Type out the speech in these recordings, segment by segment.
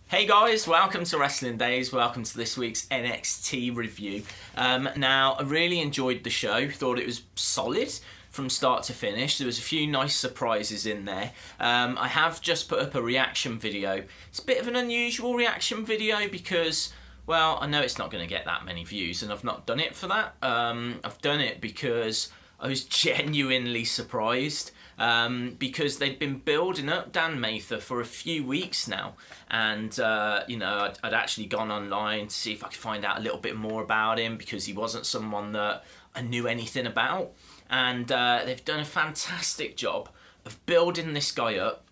Hey guys, welcome to Wrestling Days, welcome to this week's NXT review. Now, I really enjoyed the show, thought it was solid from start to finish. There was a few nice surprises in there. I have just put up a reaction video. It's a bit of an unusual reaction video because, well, I know it's not going to get that many views and I've not done it for that. I've done it because I was genuinely surprised. Because they'd been building up Dan Matha for a few weeks now, and I'd actually gone online to see if I could find out a little bit more about him because he wasn't someone that I knew anything about, and they've done a fantastic job of building this guy up.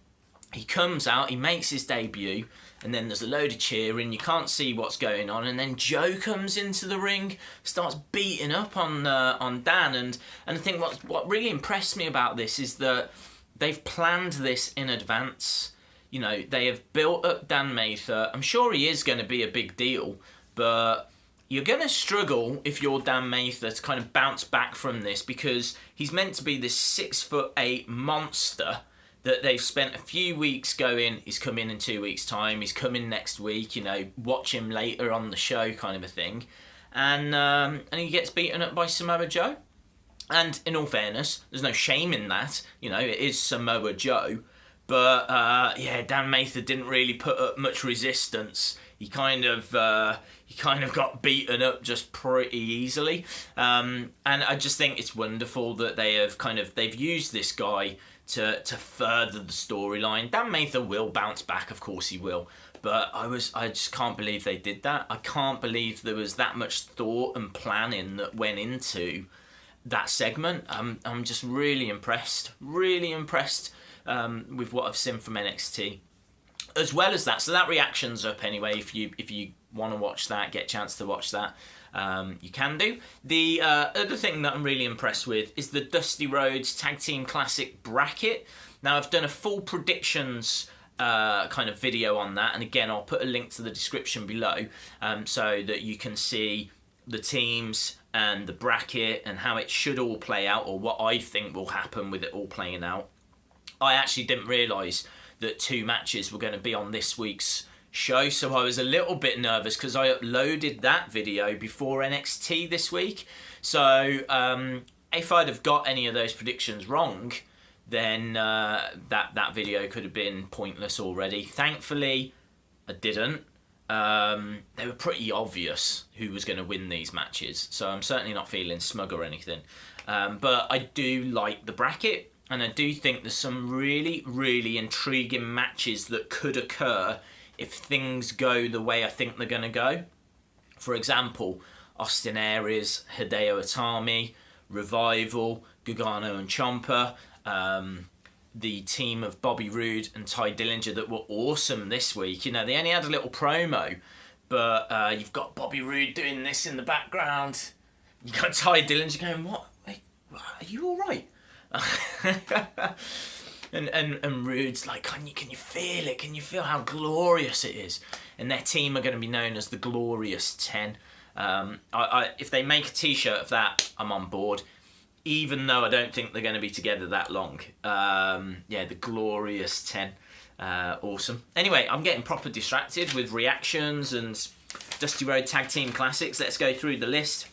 He comes out, he makes his debut, and then there's a load of cheering, you can't see what's going on, and then Joe comes into the ring, starts beating up on Dan, and I think what really impressed me about this is that they've planned this in advance. You know, they have built up Dan Matha. I'm sure he is going to be a big deal, but you're going to struggle if you're Dan Matha to kind of bounce back from this because he's meant to be this 6'8" monster that they've spent a few weeks going, he's coming in 2 weeks' time, he's coming next week, you know, watch him later on the show kind of a thing. And he gets beaten up by Samoa Joe. And in all fairness, there's no shame in that, you know, it is Samoa Joe. But, Dan Matha didn't really put up much resistance. He kind of got beaten up just pretty easily. And I just think it's wonderful that they've used this guy to further the storyline. Dan Matha will bounce back, of course he will. But I just can't believe they did that. I can't believe there was that much thought and planning that went into that segment. I'm just really impressed with what I've seen from NXT. As well as that, so that reaction's up anyway. If you want to watch that, get a chance to watch that, you can do. The other thing that I'm really impressed with is the Dusty Rhodes Tag Team Classic bracket. Now, I've done a full predictions kind of video on that, and again, I'll put a link to the description below so that you can see the teams and the bracket and how it should all play out, or what I think will happen with it all playing out. I actually didn't realise that 2 matches were going to be on this week's show, so I was a little bit nervous because I uploaded that video before NXT this week. So if I'd have got any of those predictions wrong, then that video could have been pointless already. Thankfully, I didn't. They were pretty obvious who was going to win these matches, so I'm certainly not feeling smug or anything. But I do like the bracket, and I do think there's some really, really intriguing matches that could occur if things go the way I think they're going to go. For example, Austin Aries, Hideo Itami, Revival, Gargano and Ciampa, the team of Bobby Roode and Ty Dillinger that were awesome this week. You know, they only had a little promo, but you've got Bobby Roode doing this in the background. You've got Ty Dillinger going, what? Wait, are you all right? and Rude's like, can you feel it? Can you feel how glorious it is? And their team are going to be known as the Glorious 10. If they make a t-shirt of that, I'm on board. Even though I don't think they're going to be together that long. The Glorious 10. Awesome. Anyway, I'm getting proper distracted with reactions and Dusty Rhodes Tag Team Classics. Let's go through the list.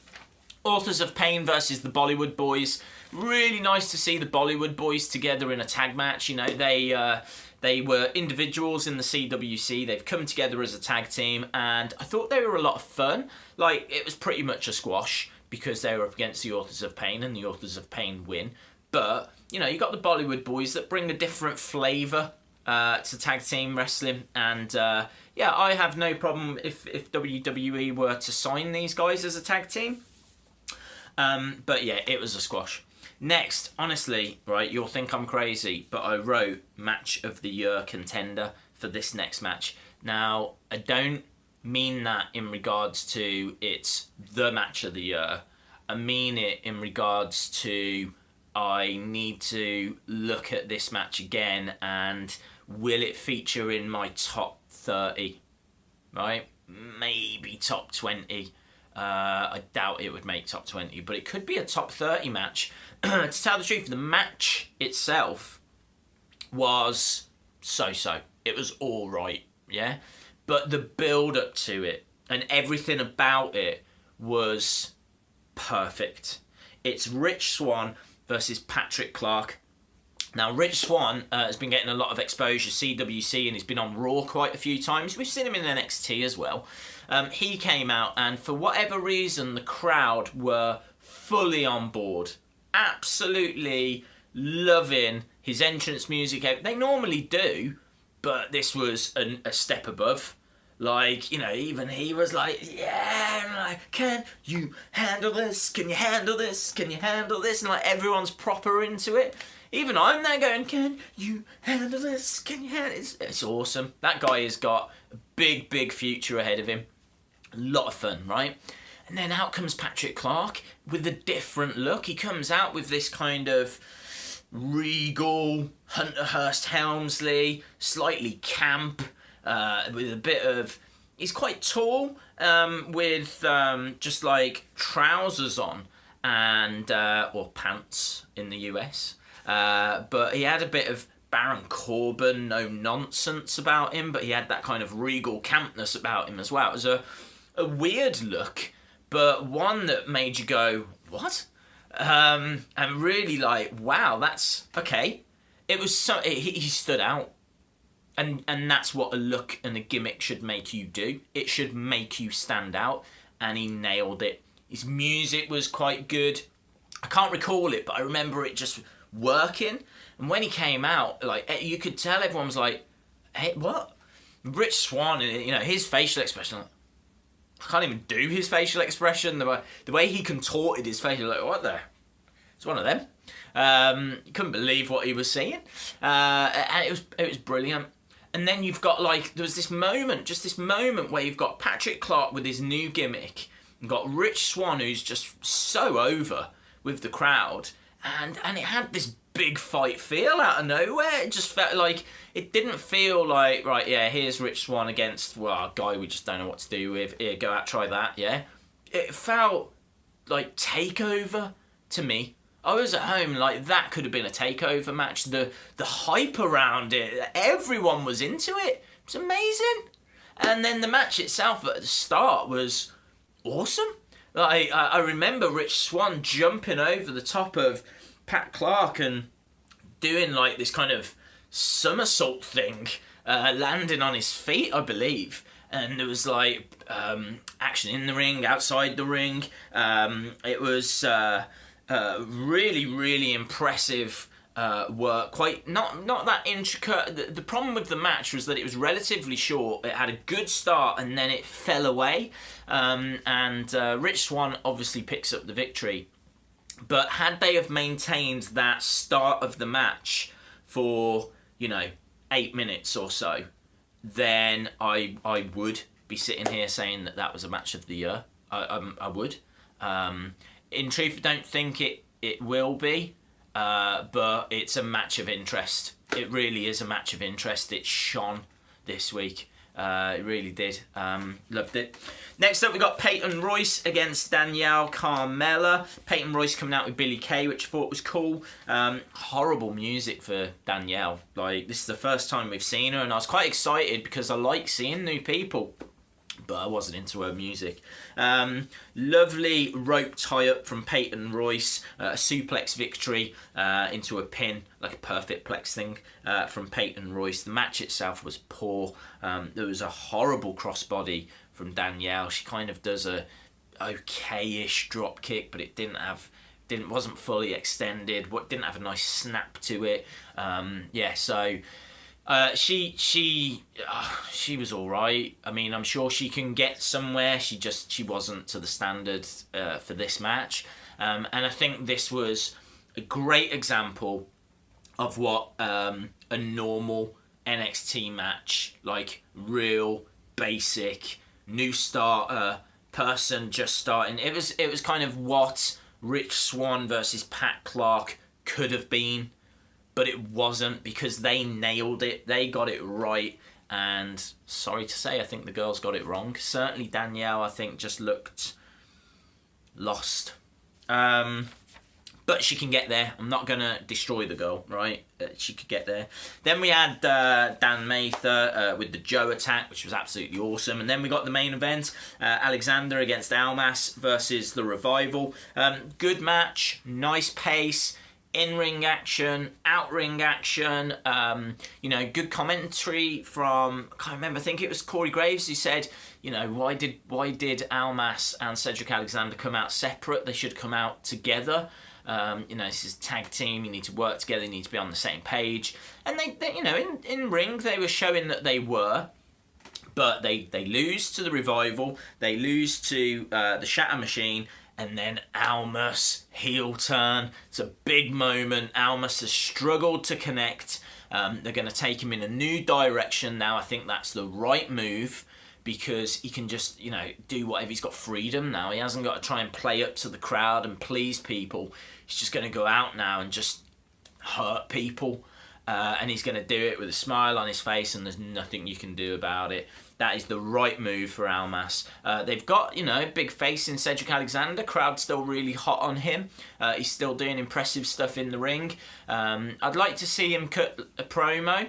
Authors of Pain versus the Bollywood Boys. Really nice to see the Bollywood Boys together in a tag match. You know, they were individuals in the CWC. They've come together as a tag team, and I thought they were a lot of fun. Like, it was pretty much a squash because they were up against the Authors of Pain, and the Authors of Pain win. But, you know, you got the Bollywood Boys that bring a different flavour to tag team wrestling, and I have no problem if WWE were to sign these guys as a tag team. But yeah, it was a squash. Next, honestly, right, you'll think I'm crazy, but I wrote Match of the Year contender for this next match. Now, I don't mean that in regards to it's the match of the year. I mean it in regards to I need to look at this match again and will it feature in my top 30, right? Maybe top 20. I doubt it would make top 20, but it could be a top 30 match. To tell the truth, the match itself was so-so. It was all right, yeah? but the build up to it and everything about it was perfect. It's Rich Swann versus Patrick Clarke. Now, Rich Swann has been getting a lot of exposure, CWC, and he's been on Raw quite a few times. We've seen him in NXT as well. He came out, and for whatever reason, the crowd were fully on board. Absolutely loving his entrance music. They normally do, but this was a step above. Like, you know, even he was like, yeah, and like, can you handle this? Can you handle this? Can you handle this? And like, everyone's proper into it. Even I'm there going, can you handle this? Can you handle it? It's awesome. That guy has got a big, big future ahead of him. A lot of fun, right? And then out comes Patrick Clarke with a different look. He comes out with this kind of regal, Hunter Hearst Helmsley, slightly camp, with a bit of... He's quite tall, with just like trousers on, and or pants in the US. But he had a bit of Baron Corbin, no nonsense about him, but he had that kind of regal campness about him as well. It was a weird look, but one that made you go, what? And really like, wow, that's okay. It was so he stood out, and that's what a look and a gimmick should make you do. It should make you stand out, and he nailed it. His music was quite good. I can't recall it, but I remember it just working. And when he came out, like, you could tell everyone was like, hey, what? Rich Swann, you know, his facial expression, like, I can't even do his facial expression. The way he contorted his face, like, what the? It's one of them. You couldn't believe what he was saying. And it was brilliant. And then you've got, like, there was this moment where you've got Patrick Clarke with his new gimmick, and got Rich Swann, who's just so over with the crowd, and it had this big fight feel out of nowhere. It just felt like, it didn't feel like, right, yeah, here's Rich Swann against, well, a guy we just don't know what to do with, here, go out, try that, yeah. It felt like TakeOver to me. I was at home, like, that could have been a TakeOver match. The hype around it, everyone was into it. It was amazing. And then the match itself at the start was awesome. Like, I remember Rich Swann jumping over the top of Pat Clarke and doing like this kind of somersault thing, landing on his feet, I believe. And there was like action in the ring, outside the ring. It was really, really impressive work. Quite not that intricate. The problem with the match was that it was relatively short. It had a good start and then it fell away. And Rich Swann obviously picks up the victory. But had they have maintained that start of the match for, 8 minutes or so, then I would be sitting here saying that was a match of the year. I would. In truth, I don't think it will be, but it's a match of interest. It really is a match of interest. It shone this week. It really did. Loved it. Next up, we got Peyton Royce against Danielle Carmella. Peyton Royce coming out with Billie Kay, which I thought was cool. Horrible music for Danielle. Like, this is the first time we've seen her, and I was quite excited because I like seeing new people, but I wasn't into her music. Lovely rope tie-up from Peyton Royce. A suplex victory into a pin, like a perfect plex thing from Peyton Royce. The match itself was poor. There was a horrible crossbody from Danielle. She kind of does a okay-ish drop kick, but it wasn't fully extended. Didn't have a nice snap to it. So... she was all right. I mean, I'm sure she can get somewhere. She wasn't to the standard for this match. And I think this was a great example of what a normal NXT match, like real basic new starter person just starting. It was kind of what Rich Swann versus Pat Clarke could have been. But it wasn't, because they nailed it. They got it right. And sorry to say, I think the girls got it wrong. Certainly Danielle, I think, just looked lost. But she can get there. I'm not going to destroy the girl, right? She could get there. Then we had Matha with the Joe attack, which was absolutely awesome. And then we got the main event, Alexander against Almas versus the Revival. Good match, nice pace, in-ring action, out-ring action. You know, good commentary from, I can't remember, I think it was Corey Graves who said, you know, why did Almas and Cedric Alexander come out separate? They should come out together. You know, this is a tag team. You need to work together. You need to be on the same page. And they you know, in ring, they were showing that they were. But they lose to the Revival. They lose to the Shatter Machine. And then Almas, heel turn. It's a big moment. Almas has struggled to connect. They're going to take him in a new direction now. I think that's the right move, because he can just, you know, do whatever. He's got freedom now. He hasn't got to try and play up to the crowd and please people. He's just going to go out now and just hurt people. And he's going to do it with a smile on his face, and there's nothing you can do about it. That is the right move for Almas. They've got, you know, big face in Cedric Alexander. Crowd's still really hot on him. He's still doing impressive stuff in the ring. I'd like to see him cut a promo.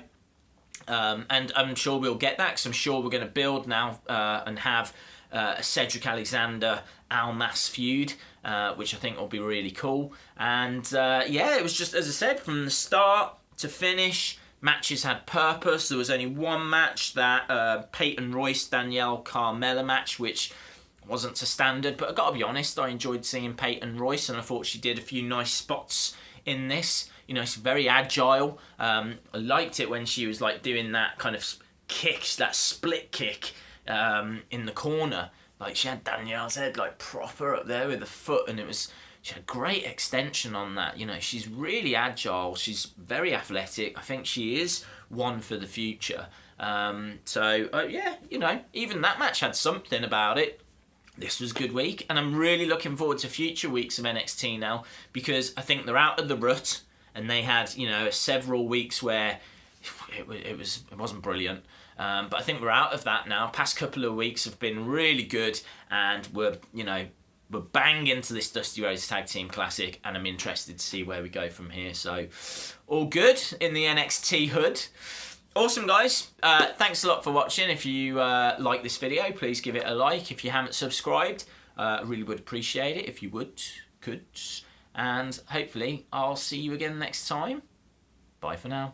And I'm sure we'll get that, because I'm sure we're going to build now and have a Cedric Alexander-Almas feud, which I think will be really cool. And yeah, it was just, as I said, from the start to finish, matches had purpose. There was only one match, that Peyton, Royce, Danielle, Carmella match, which wasn't to standard. But I've got to be honest, I enjoyed seeing Peyton Royce, and I thought she did a few nice spots in this. You know, she's very agile. I liked it when she was like doing that kind of kick, that split kick in the corner. Like, she had Danielle's head like proper up there with the foot, and she had great extension on that. You know, she's really agile. She's very athletic. I think she is one for the future. Yeah, you know, even that match had something about it. This was a good week, and I'm really looking forward to future weeks of NXT now, because I think they're out of the rut. And they had, you know, several weeks where it wasn't brilliant. But I think we're out of that now. Past couple of weeks have been really good, and we're bang into this Dusty Rhodes Tag Team Classic, and I'm interested to see where we go from here. So, all good in the NXT hood. Awesome, guys. Thanks a lot for watching. If you like this video, please give it a like. If you haven't subscribed, I really would appreciate it if you could. And hopefully I'll see you again next time. Bye for now.